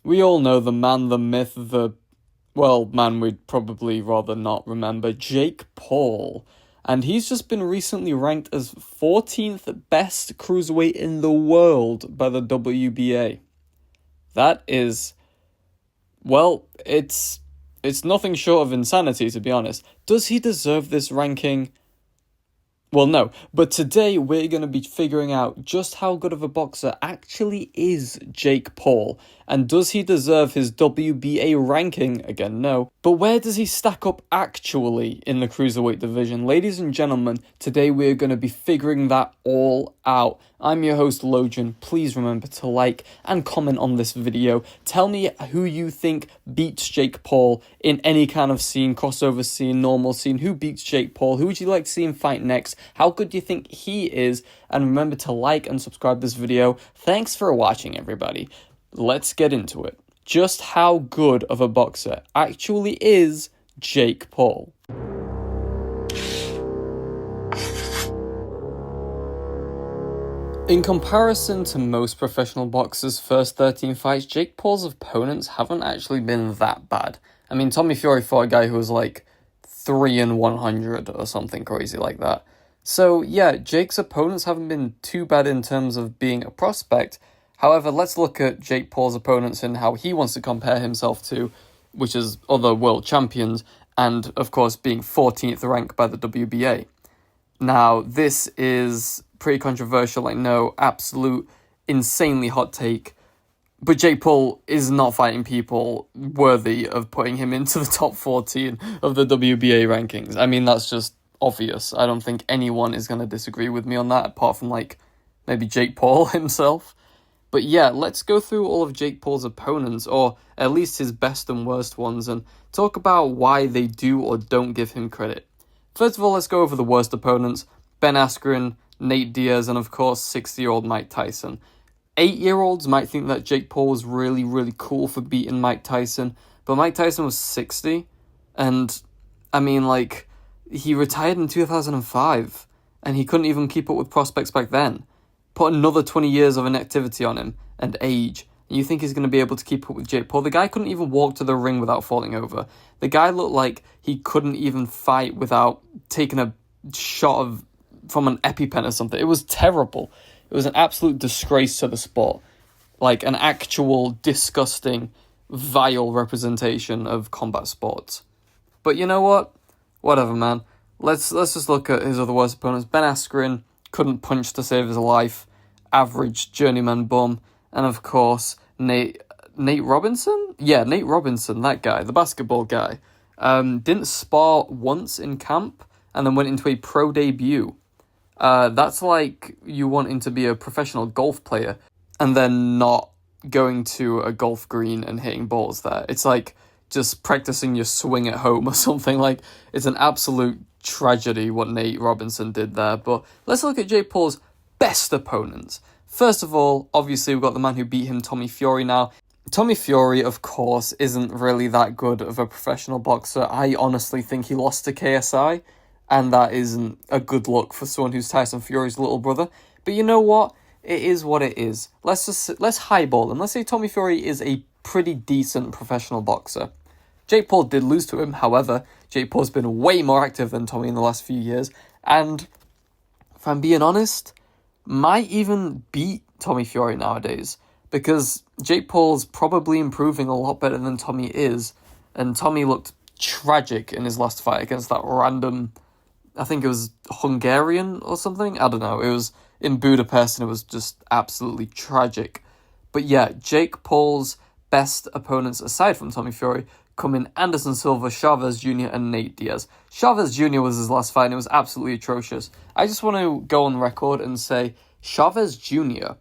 We all know the man, the myth, man we'd probably rather not remember, Jake Paul. And he's just been recently ranked as 14th best cruiserweight in the world by the WBA. That is, it's nothing short of insanity, to be honest. Does he deserve this ranking? Well, no, but today we're going to be figuring out just how good of a boxer actually is Jake Paul, and does he deserve his WBA ranking? Again, no. But where does he stack up actually in the cruiserweight division? Ladies and gentlemen, today we're going to be figuring that all out. I'm your host, Logan. Please remember to like and comment on this video. Tell me who you think beats Jake Paul in any kind of scene, crossover scene, normal scene. Who beats Jake Paul? Who would you like to see him fight next? How good do you think he is? And remember to like and subscribe this video. Thanks for watching, everybody. Let's get into it. Just how good of a boxer actually is Jake Paul? In comparison to most professional boxers' first 13 fights, Jake Paul's opponents haven't actually been that bad. I mean, Tommy Fury fought a guy who was like 3-100 or something crazy like that. So yeah, Jake's opponents haven't been too bad in terms of being a prospect. However, let's look at Jake Paul's opponents and how he wants to compare himself to, which is other world champions, and of course being 14th ranked by the WBA. Now, this is pretty controversial, I know, absolute insanely hot take, but Jake Paul is not fighting people worthy of putting him into the top 14 of the WBA rankings. I mean, that's just obvious. I don't think anyone is going to disagree with me on that, apart from, like, maybe Jake Paul himself. But yeah, let's go through all of Jake Paul's opponents, or at least his best and worst ones, and talk about why they do or don't give him credit. First of all, let's go over the worst opponents: Ben Askren, Nate Diaz, and of course 60-year-old Mike Tyson. 8-year-olds might think that Jake Paul was really, really cool for beating Mike Tyson, but Mike Tyson was 60, and I mean, like, he retired in 2005, and he couldn't even keep up with prospects back then. Put another 20 years of inactivity on him, and age, and you think he's going to be able to keep up with Jake Paul? The guy couldn't even walk to the ring without falling over. The guy looked like he couldn't even fight without taking a shot from an EpiPen or something. It was terrible. It was an absolute disgrace to the sport. Like, an actual disgusting, vile representation of combat sports. But you know what? Whatever, man. Let's just look at his other worst opponents. Ben Askren couldn't punch to save his life. Average journeyman bum. And of course, Nate Robinson? Yeah, Nate Robinson, that guy, the basketball guy. Didn't spar once in camp and then went into a pro debut. That's like you wanting to be a professional golf player and then not going to a golf green and hitting balls there. It's like just practicing your swing at home or something. Like, it's an absolute tragedy what Nate Robinson did there. But let's look at Jake Paul's best opponents. First of all, obviously, we've got the man who beat him, Tommy Fury. Now, Tommy Fury, of course, isn't really that good of a professional boxer. I honestly think he lost to KSI, and that isn't a good look for someone who's Tyson Fury's little brother. But you know what? It is what it is. Let's highball him. Let's say Tommy Fury is a pretty decent professional boxer. Jake Paul did lose to him. However, Jake Paul's been way more active than Tommy in the last few years, and if I'm being honest, might even beat Tommy Fury nowadays, because Jake Paul's probably improving a lot better than Tommy is, and Tommy looked tragic in his last fight against that random, I think it was Hungarian or something, I don't know, it was in Budapest, and it was just absolutely tragic. But yeah, Jake Paul's best opponents, aside from Tommy Fury, come in Anderson Silva, Chavez Jr., and Nate Diaz. Chavez Jr. was his last fight, and it was absolutely atrocious. I just want to go on record and say Chavez Jr.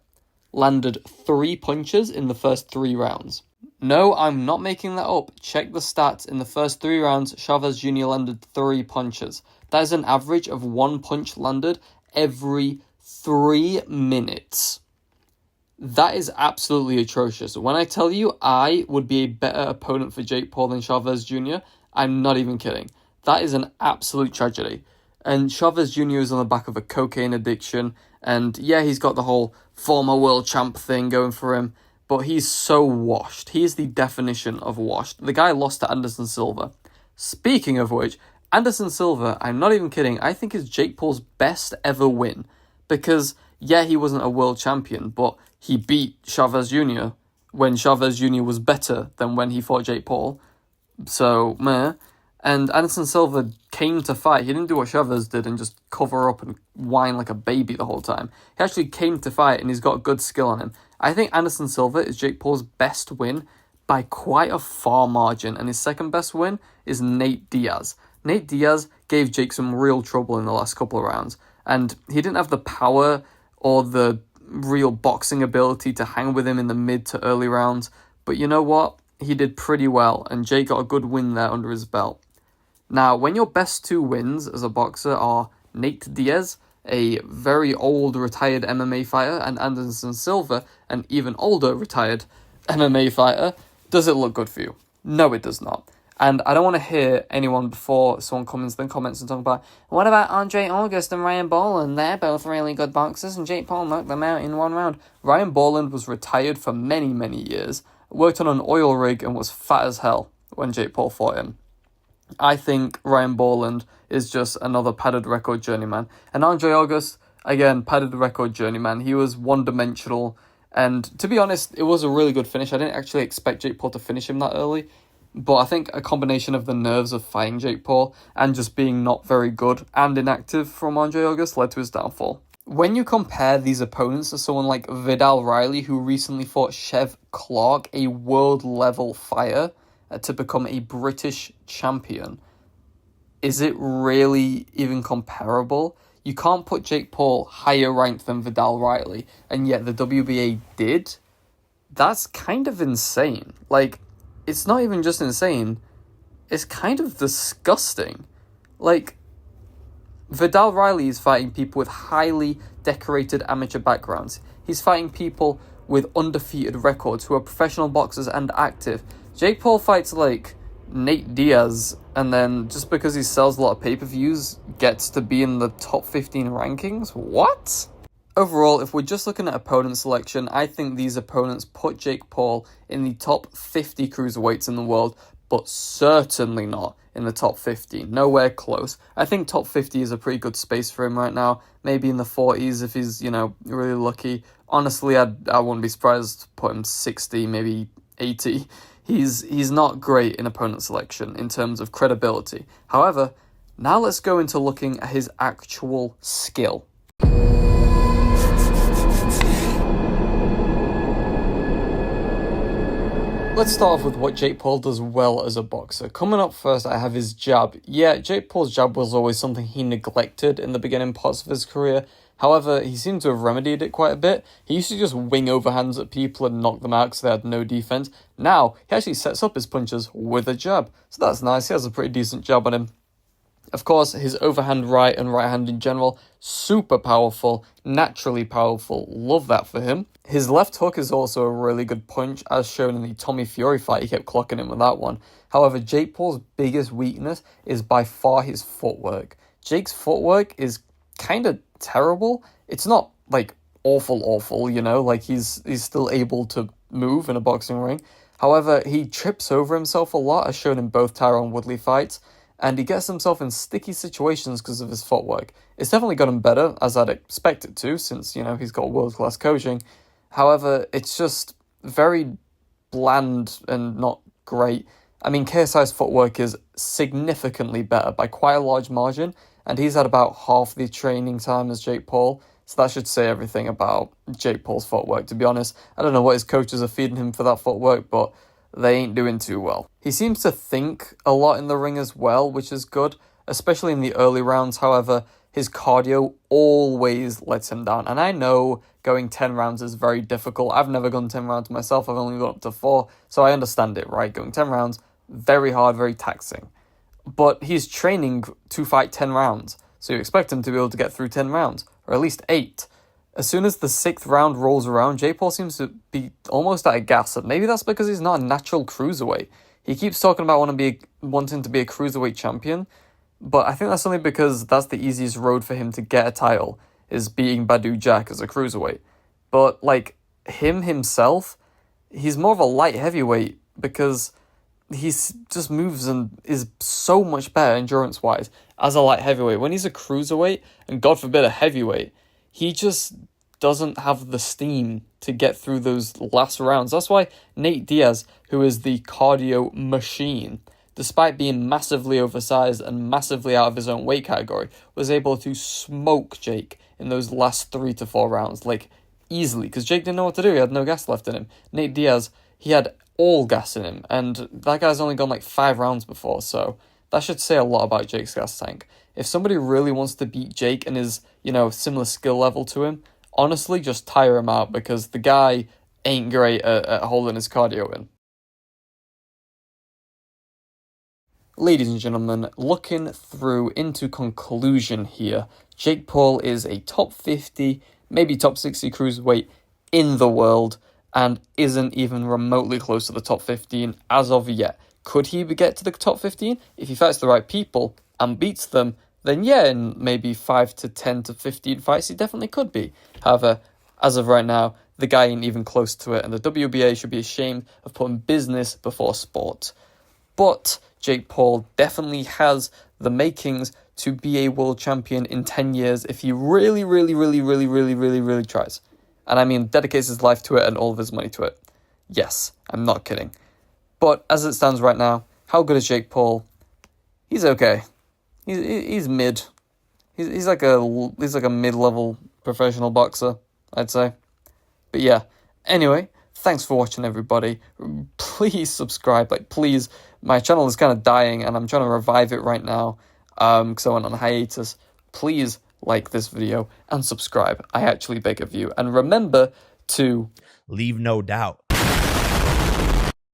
landed 3 punches in the first 3 rounds. No, I'm not making that up. Check the stats. In the first 3 rounds, Chavez Jr. landed 3 punches. That is an average of 1 punch landed every 3 minutes. That is absolutely atrocious. When I tell you I would be a better opponent for Jake Paul than Chavez Jr., I'm not even kidding. That is an absolute tragedy. And Chavez Jr. is on the back of a cocaine addiction. And yeah, he's got the whole former world champ thing going for him. but he's so washed. He is the definition of washed. The guy lost to Anderson Silva. Speaking of which, Anderson Silva, I'm not even kidding, I think is Jake Paul's best ever win. Because, yeah, he wasn't a world champion, but he beat Chavez Jr. when Chavez Jr. was better than when he fought Jake Paul. So, meh. And Anderson Silva came to fight. He didn't do what Chavez did and just cover up and whine like a baby the whole time. He actually came to fight, and he's got good skill on him. I think Anderson Silva is Jake Paul's best win by quite a far margin, and his second best win is Nate Diaz. Nate Diaz gave Jake some real trouble in the last couple of rounds, and he didn't have the power or the real boxing ability to hang with him in the mid to early rounds, but you know what? He did pretty well, and Jake got a good win there under his belt. Now, when your best two wins as a boxer are Nate Diaz, a very old retired MMA fighter, and Anderson Silva, an even older retired MMA fighter, does it look good for you? No, it does not. And I don't want to hear anyone before someone comes and talk about, what about Andre August and Ryan Boland? They're both really good boxers, and Jake Paul knocked them out in one round. Ryan Boland was retired for many, many years, worked on an oil rig, and was fat as hell when Jake Paul fought him. I think Ryan Boland is just another padded record journeyman. And Andre August, again, padded record journeyman. He was one-dimensional. And to be honest, it was a really good finish. I didn't actually expect Jake Paul to finish him that early. But I think a combination of the nerves of fighting Jake Paul and just being not very good and inactive from Andre August led to his downfall. When you compare these opponents to someone like Vidal Riley, who recently fought Chev Clark, a world-level fighter, to become a British champion, is it really even comparable? You can't put Jake Paul higher ranked than Vidal Riley, and yet the WBA did? That's kind of insane. Like, it's not even just insane, it's kind of disgusting. Like, Vidal Riley is fighting people with highly decorated amateur backgrounds. He's fighting people with undefeated records who are professional boxers and active. Jake Paul fights like Nate Diaz, and then just because he sells a lot of pay-per-views, gets to be in the top 15 rankings? What? Overall, if we're just looking at opponent selection, I think these opponents put Jake Paul in the top 50 cruiserweights in the world, but certainly not in the top 50. Nowhere close. I think top 50 is a pretty good space for him right now. Maybe in the 40s if he's, really lucky. Honestly, I wouldn't be surprised to put him 60, maybe 80. He's not great in opponent selection in terms of credibility. However, now let's go into looking at his actual skill. Let's start off with what Jake Paul does well as a boxer. Coming up first, I have his jab. Yeah, Jake Paul's jab was always something he neglected in the beginning parts of his career. However, he seemed to have remedied it quite a bit. He used to just wing overhands at people and knock them out because they had no defense. Now, he actually sets up his punches with a jab. So that's nice. He has a pretty decent jab on him. Of course, his overhand right and right hand in general, super powerful, naturally powerful. Love that for him. His left hook is also a really good punch, as shown in the Tommy Fury fight. He kept clocking him with that one. However, Jake Paul's biggest weakness is by far his footwork. Jake's footwork is kind of terrible. It's not like awful, like he's still able to move in a boxing ring. However, he trips over himself a lot, as shown in both Tyron Woodley fights, and he gets himself in sticky situations because of his footwork. It's definitely gotten better, as I'd expect it to, since, he's got world-class coaching. However, it's just very bland and not great. I mean, KSI's footwork is significantly better by quite a large margin, and he's had about half the training time as Jake Paul, so that should say everything about Jake Paul's footwork, to be honest. I don't know what his coaches are feeding him for that footwork, but they ain't doing too well. He seems to think a lot in the ring as well, which is good, especially in the early rounds. However, his cardio always lets him down, and I know going 10 rounds is very difficult. I've never gone 10 rounds myself, I've only gone up to 4, so I understand it, right? Going 10 rounds, very hard, very taxing. But he's training to fight 10 rounds, so you expect him to be able to get through 10 rounds, or at least 8. As soon as the 6th round rolls around, Jake Paul seems to be almost out of gas, and maybe that's because he's not a natural cruiserweight. He keeps talking about wanting to be a cruiserweight champion, but I think that's only because that's the easiest road for him to get a title, is beating Badou Jack as a cruiserweight. But, himself, he's more of a light heavyweight because he's just moves and is so much better endurance-wise as a light heavyweight. When he's a cruiserweight, and God forbid a heavyweight, he just doesn't have the steam to get through those last rounds. That's why Nate Diaz, who is the cardio machine, despite being massively oversized and massively out of his own weight category, was able to smoke Jake in those last 3 to 4 rounds, like, easily, because Jake didn't know what to do. He had no gas left in him. Nate Diaz, he had all gas in him, and that guy's only gone like 5 rounds before, so that should say a lot about Jake's gas tank. If somebody really wants to beat Jake and is, similar skill level to him, honestly, just tire him out, because the guy ain't great at holding his cardio in. Ladies and gentlemen, looking through into conclusion here, Jake Paul is a top 50, maybe top 60 cruiserweight in the world, and isn't even remotely close to the top 15 as of yet. Could he get to the top 15? If he fights the right people and beats them, then yeah, in maybe 5 to 10 to 15 fights, he definitely could be. However, as of right now, the guy ain't even close to it, and the WBA should be ashamed of putting business before sport. But Jake Paul definitely has the makings to be a world champion in 10 years if he really, really, really, really, really, really, really tries. And I mean, dedicates his life to it and all of his money to it. Yes, I'm not kidding. But as it stands right now, how good is Jake Paul? He's okay. He's mid. He's like a mid-level professional boxer, I'd say. But yeah, anyway, thanks for watching, everybody. Please subscribe. Please. My channel is kind of dying, and I'm trying to revive it right now because I went on hiatus. Please like this video and subscribe. I actually beg of you. And remember to leave no doubt.